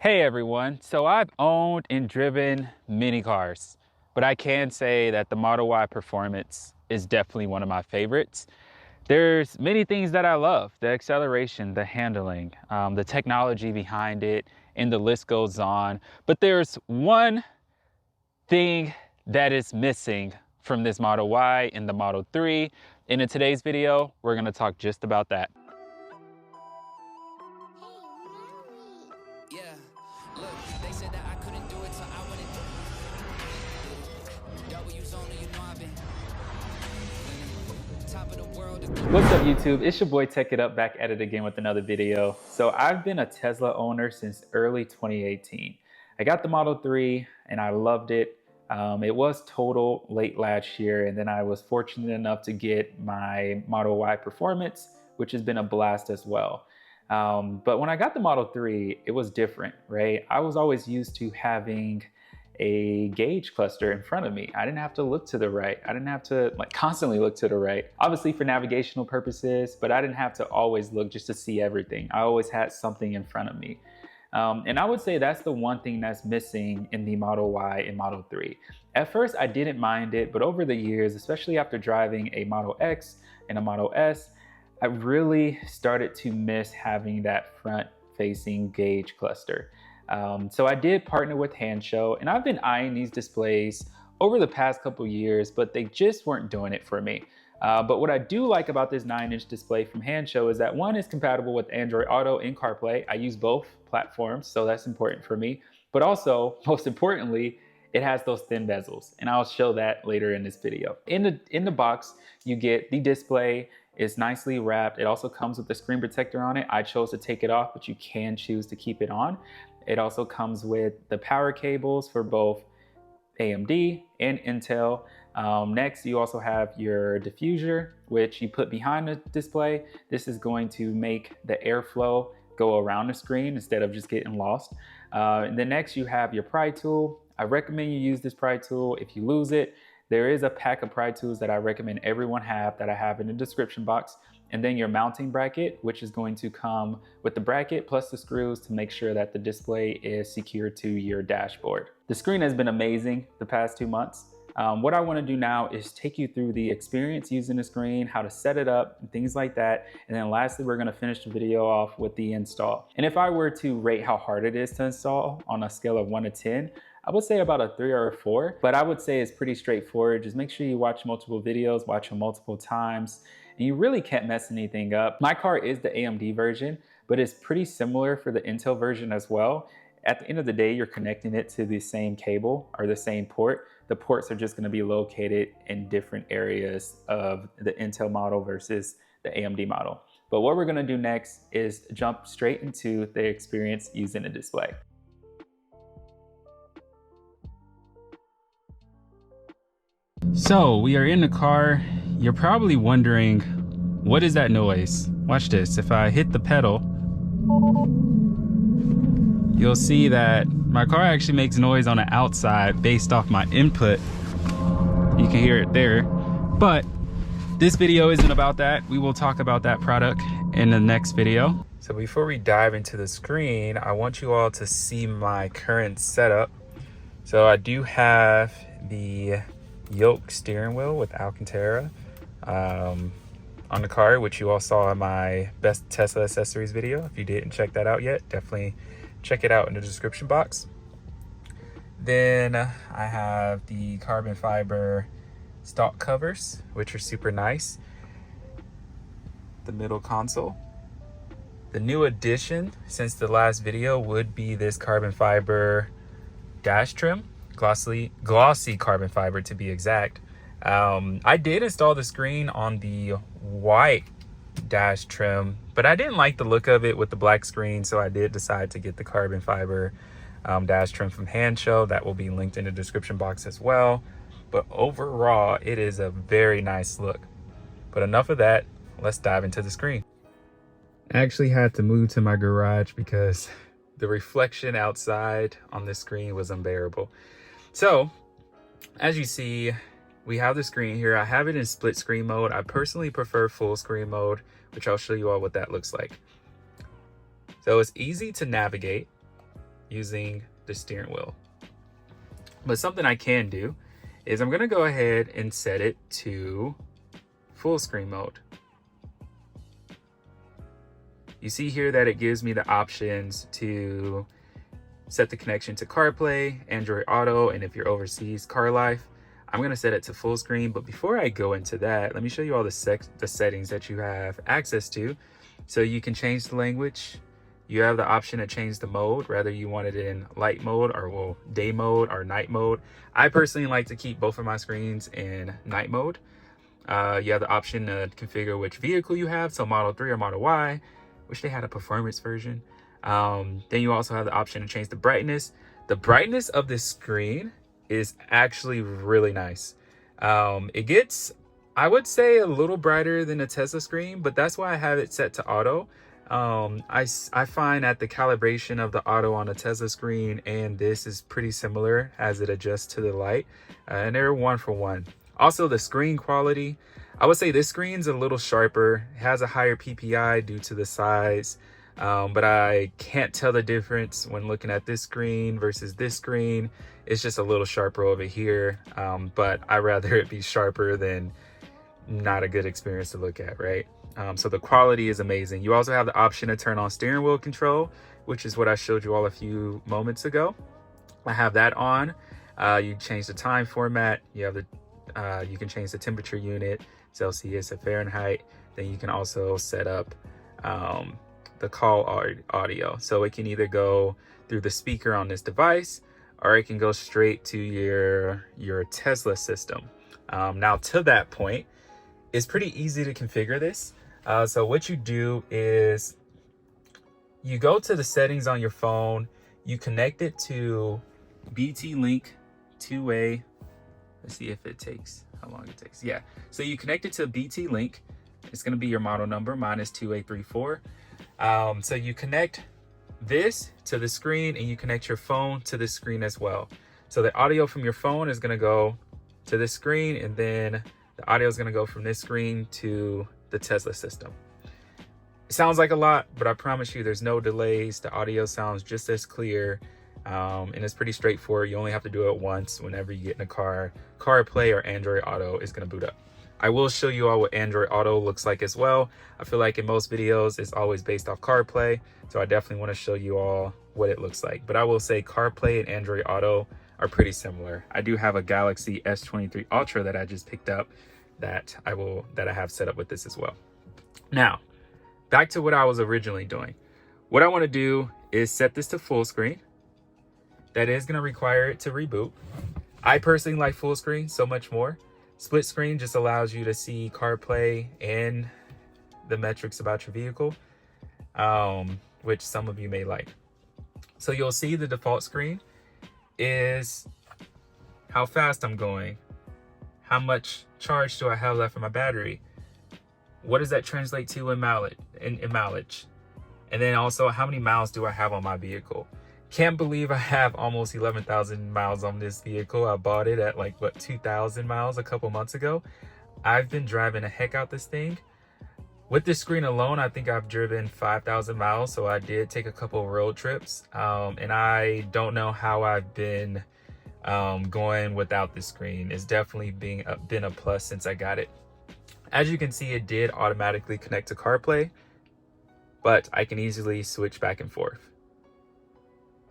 Hey everyone, so I've owned and driven many cars, but I can say that the Model Y Performance is definitely one of my favorites. There's many things that I love: the acceleration, the handling, the technology behind it, and the list goes on. But there's one thing that is missing from this Model Y and the Model 3. And in today's video, we're gonna talk just about that. Yeah, look, they said that I couldn't do it, so I went and did it. W's only, you know I've been top of the world. What's up YouTube? It's your boy Tech It Up back at it again with another video. So I've been a Tesla owner since early 2018. I got the Model 3 and I loved it. It was total late last year, and then I was fortunate enough to get my Model Y Performance, which has been a blast as well. But when I got the Model 3, it was different, right? I was always used to having a gauge cluster in front of me. I didn't have to look to the right. I didn't have to constantly look to the right, obviously for navigational purposes, but I didn't have to always look just to see everything. I always had something in front of me. And I would say that's the one thing that's missing in the Model Y and Model 3. At first, I didn't mind it, but over the years, especially after driving a Model X and a Model S, I really started to miss having that front-facing gauge cluster. So I did partner with Hannshow, and I've been eyeing these displays over the past couple years, but they just weren't doing it for me. But what I do like about this 9-inch display from Hannshow is that one is compatible with Android Auto and CarPlay. I use both platforms, so that's important for me. But also, most importantly, it has those thin bezels, and I'll show that later in this video. In the box, you get the display. It's nicely wrapped. It also comes with the screen protector on it. I chose to take it off, but you can choose to keep it on. It also comes with the power cables for both AMD and Intel. Next, you also have your diffuser, which you put behind the display. This is going to make the airflow go around the screen instead of just getting lost. And then next, you have your pry tool. I recommend you use this pry tool. If you lose it, there is a pack of pry tools that I recommend everyone have that I have in the description box. And then your mounting bracket, which is going to come with the bracket plus the screws to make sure that the display is secured to your dashboard. The screen has been amazing the past 2 months. What I want to do now is take you through the experience using the screen, how to set it up, and things like that. And then lastly, we're going to finish the video off with the install. And if I were to rate how hard it is to install on a scale of 1 to 10, I would say about a 3 or a 4, but I would say it's pretty straightforward. Just make sure you watch multiple videos, watch them multiple times, and you really can't mess anything up. My car is the AMD version, but it's pretty similar for the Intel version as well. At the end of the day, you're connecting it to the same cable or the same port. The ports are just going to be located in different areas of the Intel model versus the AMD model. But what we're going to do next is jump straight into the experience using the display. So we are in the car. You're probably wondering, what is that noise? Watch this. If I hit the pedal, you'll see that my car actually makes noise on the outside based off my input. You can hear it there. But this video isn't about that. We will talk about that product in the next video. So before we dive into the screen, I want you all to see my current setup. So I do have the yoke steering wheel with Alcantara on the car, which you all saw in my best Tesla accessories video. If you didn't check that out yet, definitely check it out in the description box. Then I have the carbon fiber stock covers, which are super nice. The middle console. The new addition since the last video would be this carbon fiber dash trim. Glossy carbon fiber to be exact. I did install the screen on the white dash trim, but I didn't like the look of it with the black screen, so I did decide to get the carbon fiber dash trim from Hannshow. That will be linked in the description box as well. But overall, it is a very nice look. But enough of that, let's dive into the screen. I actually had to move to my garage because the reflection outside on this screen was unbearable. So, as you see, we have the screen here. I have it in split screen mode. I personally prefer full screen mode, which I'll show you all what that looks like. So it's easy to navigate. using the steering wheel. But something I can do is I'm gonna go ahead and set it to full screen mode. You see here that it gives me the options to set the connection to CarPlay, Android Auto, and if you're overseas, CarLife. I'm gonna set it to full screen, but before I go into that, let me show you all the settings that you have access to. So you can change the language. You have the option to change the mode, whether you want it in light mode or day mode or night mode. I personally like to keep both of my screens in night mode. You have the option to configure which vehicle you have, so Model 3 or Model Y. Wish they had a performance version. Then you also have the option to change the brightness. The brightness of this screen is actually really nice. It gets, I would say, a little brighter than a Tesla screen, but that's why I have it set to auto. I find that the calibration of the auto on a Tesla screen and this is pretty similar as it adjusts to the light, and they're one for one. Also, the screen quality, I would say this screen's a little sharper. It has a higher PPI due to the size, but I can't tell the difference when looking at this screen versus this screen. It's just a little sharper over here, but I'd rather it be sharper than not a good experience to look at, right? So the quality is amazing. You also have the option to turn on steering wheel control, which is what I showed you all a few moments ago. I have that on. You change the time format. You have you can change the temperature unit, Celsius and Fahrenheit. Then you can also set up the call audio. So it can either go through the speaker on this device, or it can go straight to your Tesla system. Now to that point, it's pretty easy to configure this. So what you do is you go to the settings on your phone, you connect it to BT Link 2A. Let's see if it takes, how long it takes. Yeah, so you connect it to BT Link. It's gonna be your model number, mine is 2834. So you connect this to the screen and you connect your phone to the screen as well. So the audio from your phone is gonna go to this screen, and then the audio is gonna go from this screen to the Tesla system. It sounds like a lot, but I promise you there's no delays. The audio sounds just as clear, and it's pretty straightforward. You only have to do it once whenever you get in a car. CarPlay or Android Auto is gonna boot up. I will show you all what Android Auto looks like as well. I feel like in most videos, it's always based off CarPlay, so I definitely wanna show you all what it looks like. But I will say CarPlay and Android Auto are pretty similar. I do have a Galaxy S23 Ultra that I just picked up that I have set up with this as well. Now, back to what I was originally doing. What I want to do is set this to full screen. That is going to require it to reboot. I personally like full screen so much more. Split screen just allows you to see CarPlay and the metrics about your vehicle, which some of you may like. So you'll see the default screen is how fast I'm going, how much charge do I have left in my battery, what does that translate to in mileage, and then also how many miles do I have on my vehicle. Can't believe I have almost 11,000 miles on this vehicle. I bought it at like, what, 2,000 miles a couple months ago. I've been driving the heck out this thing. With this screen alone, I think I've driven 5,000 miles, so I did take a couple road trips, and I don't know how I've been going without this screen. It's definitely been a plus since I got it. As you can see, it did automatically connect to CarPlay, but I can easily switch back and forth.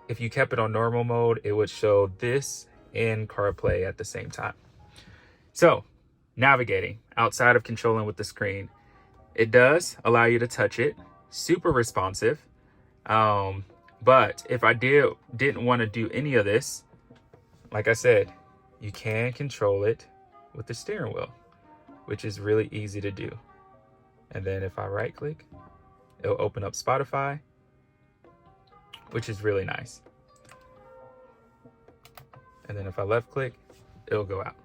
If you kept it on normal mode, it would show this and CarPlay at the same time. So, navigating outside of controlling with the screen, it does allow you to touch it, super responsive. But if I didn't want to do any of this, like I said, you can control it with the steering wheel, which is really easy to do. And then if I right click, it'll open up Spotify, which is really nice. And then if I left click, it'll go out.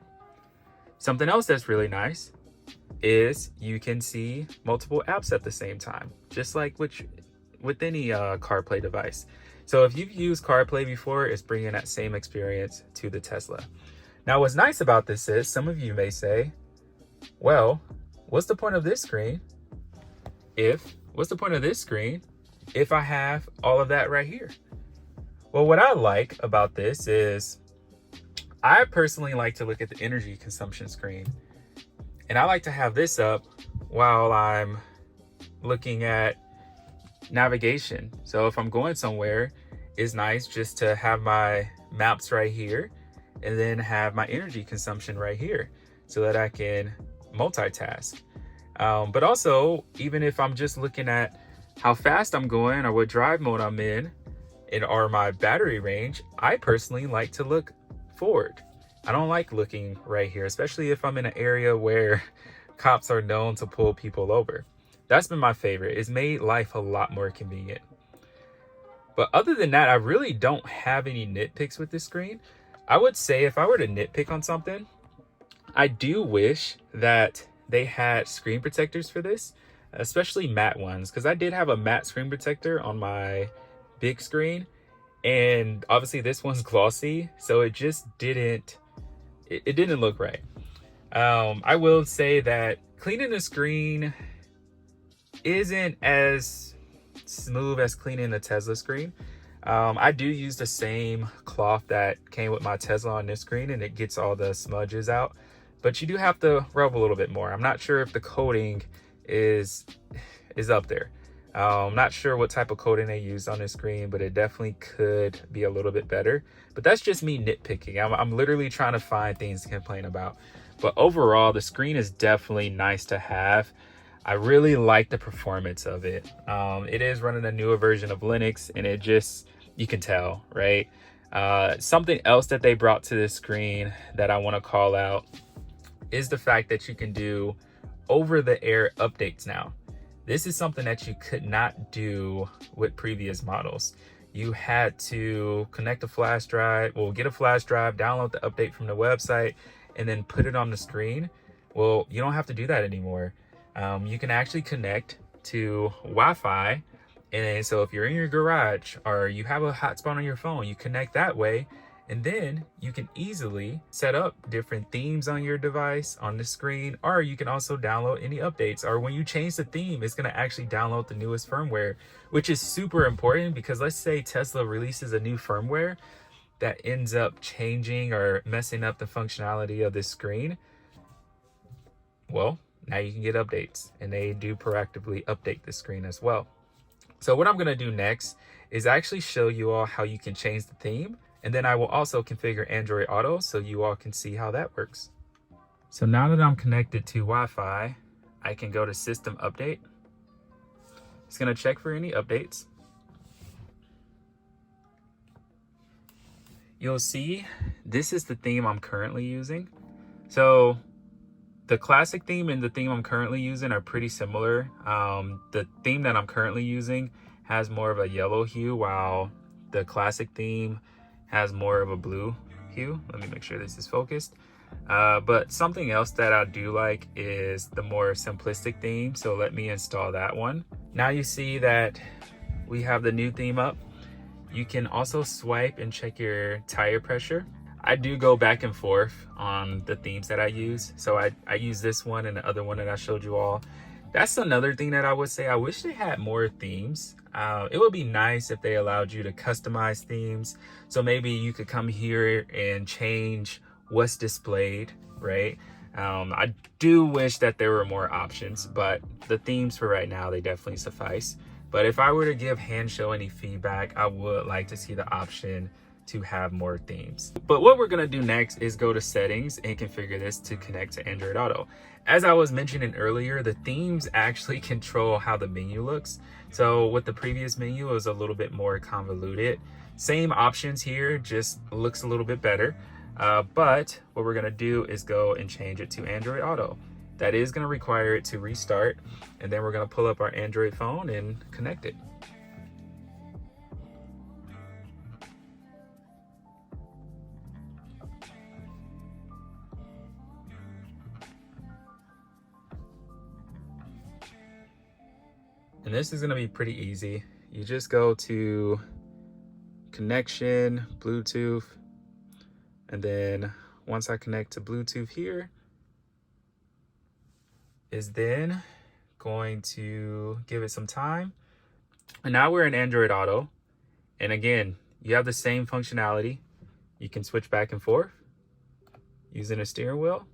Something else that's really nice is you can see multiple apps at the same time, just like with any CarPlay device. So if you've used CarPlay before, it's bringing that same experience to the Tesla. Now, what's nice about this is some of you may say, well, what's the point of this screen if I have all of that right here? Well, what I like about this is I personally like to look at the energy consumption screen. And I like to have this up while I'm looking at navigation. So if I'm going somewhere, it's nice just to have my maps right here and then have my energy consumption right here so that I can multitask. But also, even if I'm just looking at how fast I'm going or what drive mode I'm in or my battery range, I personally like to look forward. I don't like looking right here, especially if I'm in an area where cops are known to pull people over. That's been my favorite. It's made life a lot more convenient. But other than that, I really don't have any nitpicks with this screen. I would say if I were to nitpick on something, I do wish that they had screen protectors for this, especially matte ones, because I did have a matte screen protector on my big screen, and obviously this one's glossy, so it just didn't, it didn't look right. I will say that cleaning the screen isn't as smooth as cleaning the Tesla screen. I do use the same cloth that came with my Tesla on this screen, and it gets all the smudges out, but you do have to rub a little bit more. I'm not sure if the coating is up there. I'm not sure what type of coating they used on this screen, but it definitely could be a little bit better. But that's just me nitpicking. I'm literally trying to find things to complain about. But overall, the screen is definitely nice to have. I really like the performance of it. It is running a newer version of Linux, and it just, you can tell, right? Something else that they brought to this screen that I want to call out is the fact that you can do over-the-air updates now. This is something that you could not do with previous models. You had to connect a flash drive, well, get a flash drive, download the update from the website, and then put it on the screen. Well, you don't have to do that anymore. You can actually connect to Wi-Fi. And so if you're in your garage or you have a hotspot on your phone, you connect that way. And then you can easily set up different themes on your device on the screen, or you can also download any updates. Or when you change the theme, it's going to actually download the newest firmware, which is super important because let's say Tesla releases a new firmware that ends up changing or messing up the functionality of this screen. Well, now you can get updates, and they do proactively update the screen as well. So what I'm going to do next is actually show you all how you can change the theme. And then I will also configure Android Auto so you all can see how that works. So now that I'm connected to Wi-Fi, I can go to System Update. It's going to check for any updates. You'll see this is the theme I'm currently using. So the classic theme and the theme I'm currently using are pretty similar. The theme that I'm currently using has more of a yellow hue, while the classic theme has more of a blue hue. Let me make sure this is focused. But something else that I do like is the more simplistic theme. So let me install that one. Now you see that we have the new theme up. You can also swipe and check your tire pressure. I do go back and forth on the themes that I use. So I use this one and the other one that I showed you all. That's another thing that I would say. I wish they had more themes. It would be nice if they allowed you to customize themes. So maybe you could come here and change what's displayed, right? I do wish that there were more options, but the themes for right now, they definitely suffice. But if I were to give Hannshow any feedback, I would like to see the option to have more themes. But what we're gonna do next is go to settings and configure this to connect to Android Auto. As I was mentioning earlier, the themes actually control how the menu looks. So with the previous menu, it was a little bit more convoluted. Same options here, just looks a little bit better. But what we're gonna do is go and change it to Android Auto. That is gonna require it to restart, and then we're gonna pull up our Android phone and connect it. And this is gonna be pretty easy. You just go to connection, Bluetooth, and then once I connect to Bluetooth here, is then going to give it some time. And now we're in Android Auto. And again, you have the same functionality. You can switch back and forth using a steering wheel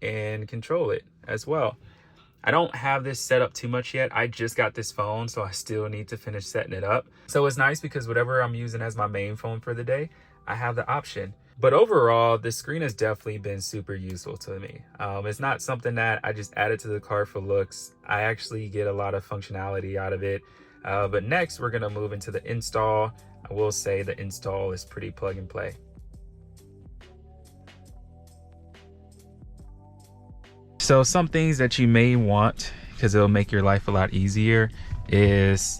and control it as well. I don't have this set up too much yet. I just got this phone, so I still need to finish setting it up. So it's nice because whatever I'm using as my main phone for the day, I have the option. But overall, this screen has definitely been super useful to me. It's not something that I just added to the car for looks. I actually get a lot of functionality out of it. But next, we're gonna move into the install. I will say the install is pretty plug and play. So some things that you may want, because it'll make your life a lot easier, is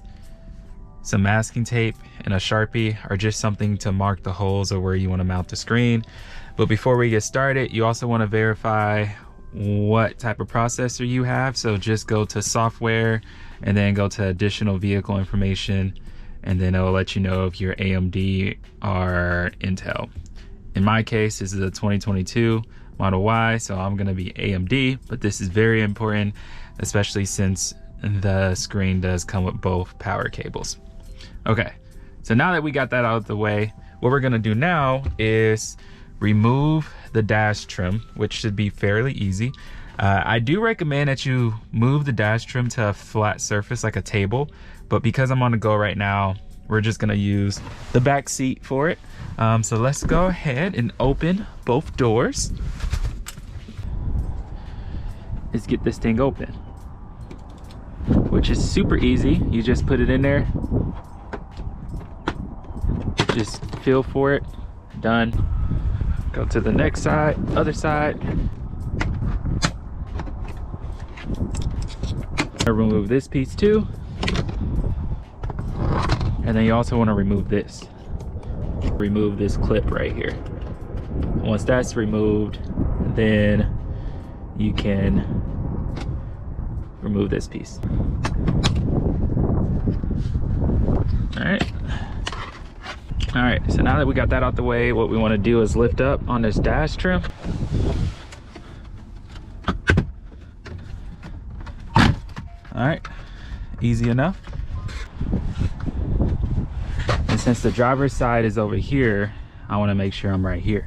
some masking tape and a Sharpie, or just something to mark the holes or where you want to mount the screen. But before we get started, you also want to verify what type of processor you have. So just go to software and then go to additional vehicle information, and then it'll let you know if you're AMD or Intel. In my case, this is a 2022 Model Y, so I'm gonna be AMD, but this is very important, especially since the screen does come with both power cables. Okay, so now that we got that out of the way, what we're gonna do now is remove the dash trim, which should be fairly easy. I do recommend that you move the dash trim to a flat surface like a table, but because I'm on the go right now, we're just gonna use the back seat for it. So let's go ahead and open both doors. Let's get this thing open, which is super easy. You just put it in there, just feel for it, done. Go to the next side, other side. I remove this piece too. And then you also want to remove this. Remove this clip right here. Once that's removed, then you can remove this piece. All right, so now that we got that out the way, what we want to do is lift up on this dash trim. All right, easy enough. And since the driver's side is over here, I want to make sure I'm right here.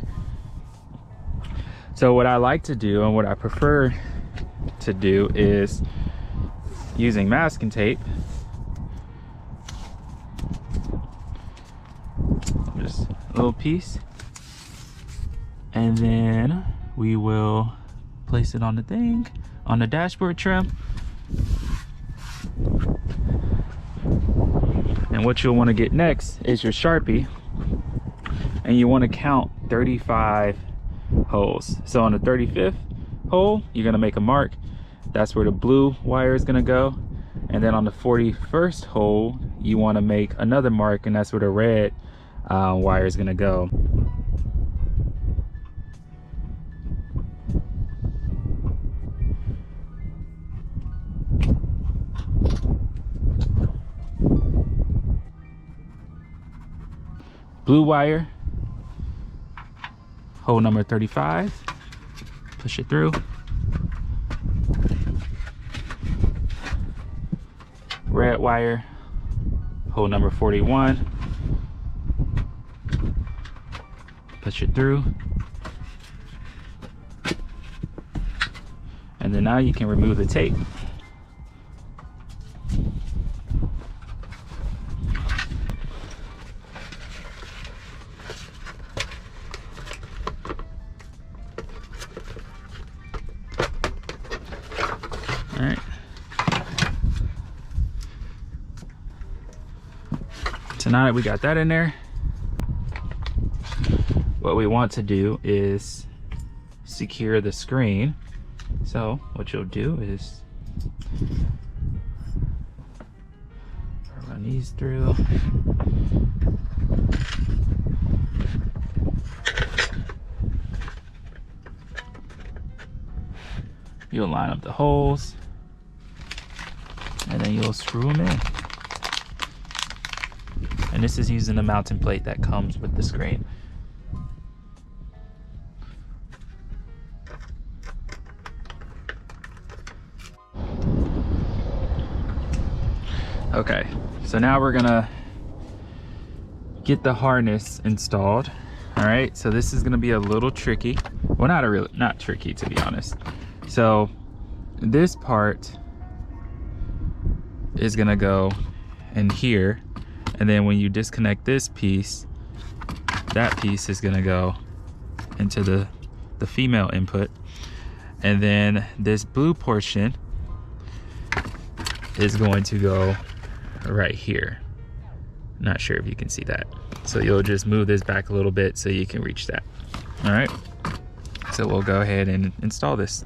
So what I like to do, and what I prefer to do, is using masking tape. Just a little piece. And then we will place it on the thing, on the dashboard trim. And what you'll want to get next is your Sharpie, and you want to count 35 holes. So on the 35th hole, you're going to make a mark. That's where the blue wire is going to go. And then on the 41st hole, you want to make another mark, and that's where the red wire is going to go. Blue wire, hole number 35, push it through. Red wire, hole number 41, push it through. And then now you can remove the tape. All right. So now that we got that in there, what we want to do is secure the screen. So what you'll do is run these through. You'll line up the holes, and then you'll screw them in. And this is using the mounting plate that comes with the screen. Okay, so now we're gonna get the harness installed. All right, so this is gonna be a little tricky. Well, not tricky, to be honest. So this part is gonna go in here, and then when you disconnect this piece, that piece is gonna go into the female input, and then this blue portion is going to go right here. Not sure if you can see that. So you'll just move this back a little bit so you can reach that. All right, so we'll go ahead and install this.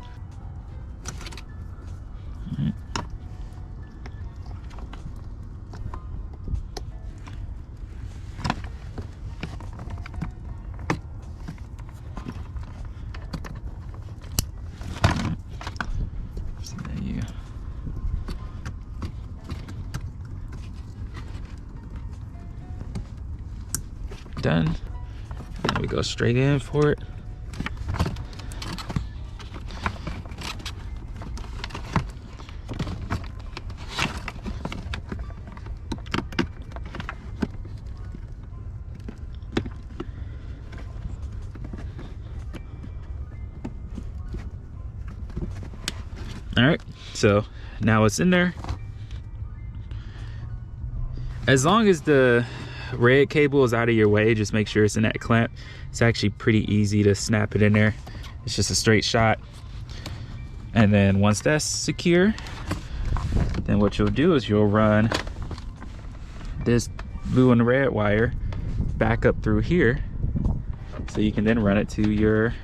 Done. Now we go straight in for it. All right, so now it's in there. As long as the red cable is out of your way, just make sure it's in that clamp. It's actually pretty easy to snap it in there. It's just a straight shot. And then once that's secure, then what you'll do is you'll run this blue and red wire back up through here, so you can then run it to your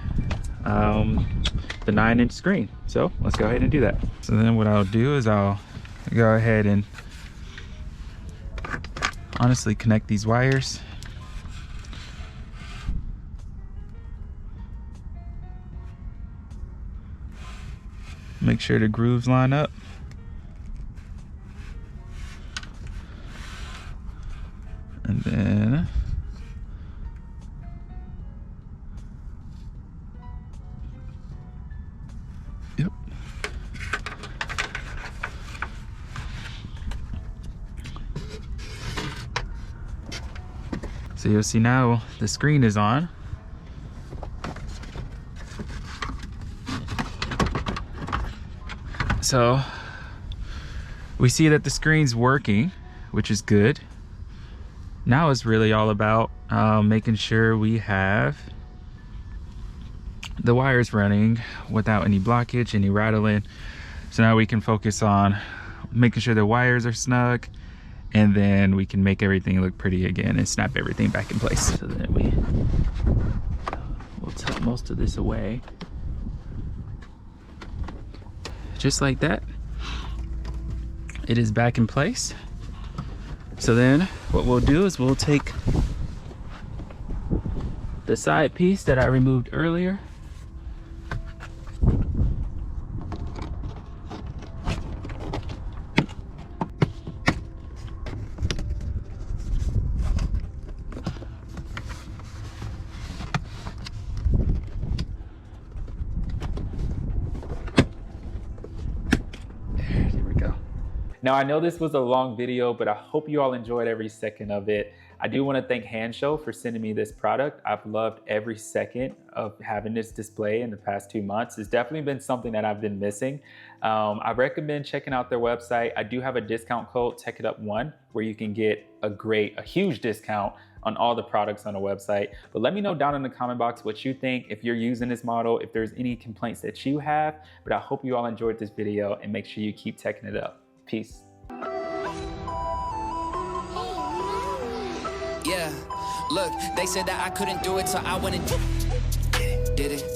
the 9-inch screen. So let's go ahead and do that. So then what I'll do is I'll go ahead and honestly connect these wires. Make sure the grooves line up. And then yep. So you'll see now the screen is on. So we see that the screen's working, which is good. Now it's really all about making sure we have the wires running without any blockage, any rattling. So now we can focus on making sure the wires are snug, and then we can make everything look pretty again and snap everything back in place. So then we'll tuck most of this away. Just like that, it is back in place. So then what we'll do is we'll take the side piece that I removed earlier, Now, I know this was a long video, but I hope you all enjoyed every second of it. I do want to thank Hannshow for sending me this product. I've loved every second of having this display in the past 2 months. It's definitely been something that I've been missing. I recommend checking out their website. I do have a discount code, TechItUp1, where you can get a huge discount on all the products on the website. But let me know down in the comment box what you think, if you're using this model, if there's any complaints that you have. But I hope you all enjoyed this video, and make sure you keep teching it up. Peace. Yeah, look, they said that I couldn't do it, so I went and did it.